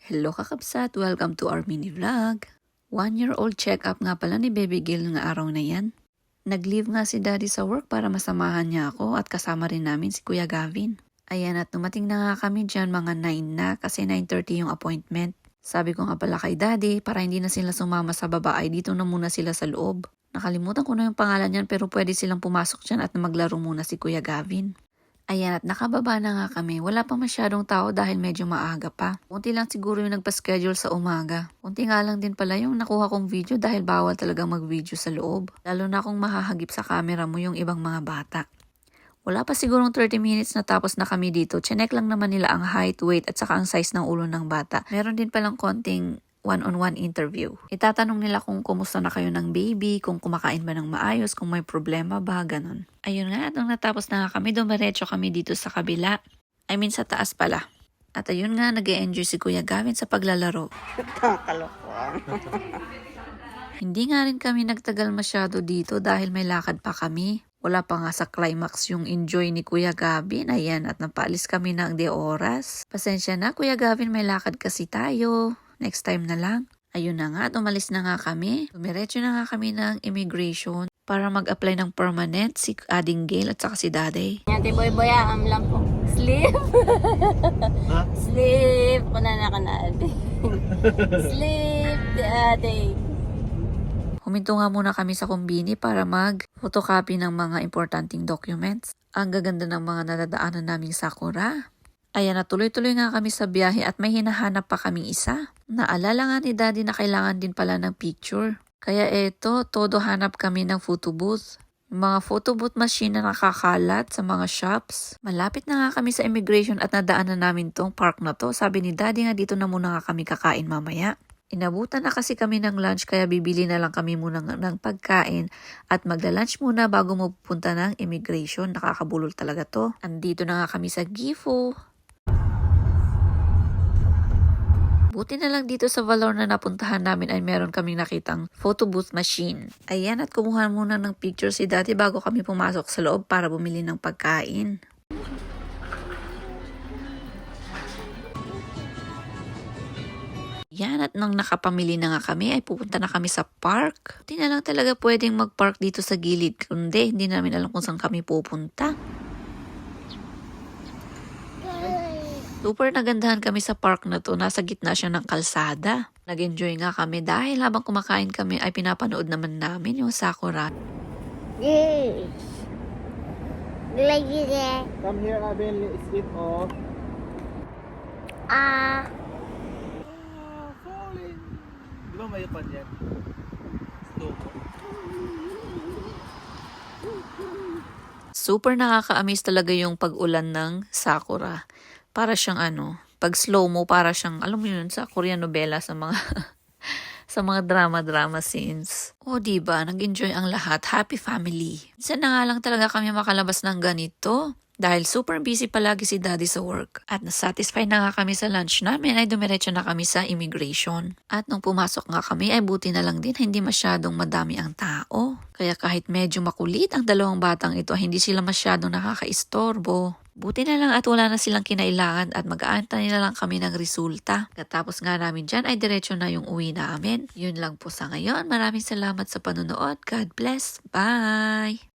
Hello kakabsat! Welcome to our mini vlog. 1-year-old check-up nga pala ni Baby Gil nga araw na yan. Nag-leave nga si Daddy sa work para masamahan niya ako at kasama rin namin si Kuya Gavin. Ayan at dumating na nga kami dyan mga 9 na kasi 9:30 yung appointment. Sabi ko nga pala kay Daddy para hindi na sila sumama sa baba ay dito na muna sila sa loob. Nakalimutan ko na yung pangalan niyan pero pwede silang pumasok dyan at maglaro muna si Kuya Gavin. Ayan at nakababa na nga kami. Wala pa masyadong tao dahil medyo maaga pa. Kunti lang siguro yung nagpa-schedule sa umaga. Kunti nga lang din pala yung nakuha kong video dahil bawal talagang mag-video sa loob. Lalo na kung mahahagip sa camera mo yung ibang mga bata. Wala pa sigurong 30 minutes na tapos na kami dito. Chinek lang naman nila ang height, weight at saka ang size ng ulo ng bata. Meron din palang konting one-on-one interview. Itatanong nila kung kumusta na kayo ng baby, kung kumakain ba ng maayos, kung may problema ba, ganun. Ayun nga, nung natapos na nga kami, dumiretso kami dito sa kabila. Sa taas pala. At ayun nga, nag-e-enjoy si Kuya Gavin sa paglalaro. Kakalokohan. Hindi nga rin kami nagtagal masyado dito dahil may lakad pa kami. Wala pa nga sa climax yung enjoy ni Kuya Gavin. Ayan, at napaalis kami ng 2 oras. Pasensya na, Kuya Gavin, may lakad kasi tayo. Next time na lang. Ayun na nga, umalis na nga kami. Dumiretso na nga kami ng immigration para mag-apply ng permanent si Ading Gail at saka si Daddy. Ate Boy Boy, lang po. Sleep. Sleep. Kuna na ka na ate. Sleep, ate. Huminto nga muna kami sa kumbini para mag-photocopy ng mga importanteng documents. Ang gaganda ng mga nadadaanan naming sakura. Ayan na tuloy-tuloy nga kami sa biyahe at may hinahanap pa kaming isa. Naalala nga ni Daddy na kailangan din pala ng picture. Kaya eto, todo hanap kami ng photo booth. Yung mga photo booth machine na nakakalat sa mga shops. Malapit na nga kami sa immigration at nadaanan namin tong park na to. Sabi ni Daddy nga dito na muna nga kami kakain mamaya. Inabutan na kasi kami ng lunch kaya bibili na lang kami muna ng pagkain at magla-lunch muna bago mapupunta ng immigration. Nakakabulol talaga to. Andito na nga kami sa Gifu. Buti na lang dito sa Valor na napuntahan namin ay meron kaming nakitang photo booth machine. Ayan at kumuha muna ng picture si Daddy bago kami pumasok sa loob para bumili ng pagkain. Yan at nang nakapamili na nga kami ay pupunta na kami sa park. Hindi na lang talaga pwedeng mag-park dito sa gilid kundi hindi namin alam kung saan kami pupunta. Super nagandahan kami sa park na to. Nasa gitna siya ng kalsada. Nag-enjoy nga kami dahil habang kumakain kami ay pinapanood naman namin yung sakura. Yes. Lagi deh. Come here, Abel. Let's eat off. Falling. Di ba may pan yan? Slow mo. Super nakaka-amaze talaga yung pag-ulan ng sakura. Para siyang pag slow mo, para siyang, alam mo yun, sa Korean novela, sa mga sa mga drama scenes. O diba, nag-enjoy ang lahat. Happy family. Minsan na nga lang talaga kami makalabas ng ganito. Dahil super busy palagi si Daddy sa work. At nasatisfy na nga kami sa lunch namin ay dumiretso na kami sa immigration. At nung pumasok nga kami ay buti na lang din hindi masyadong madami ang tao. Kaya kahit medyo makulit ang 2 batang ito hindi sila masyadong nakakaistorbo. Buti na lang at wala na silang kinailangan at mag-aantay na lang kami ng resulta. Katapos nga namin dyan ay diretso na yung uwi namin. Yun lang po sa ngayon. Maraming salamat sa panonood. God bless. Bye!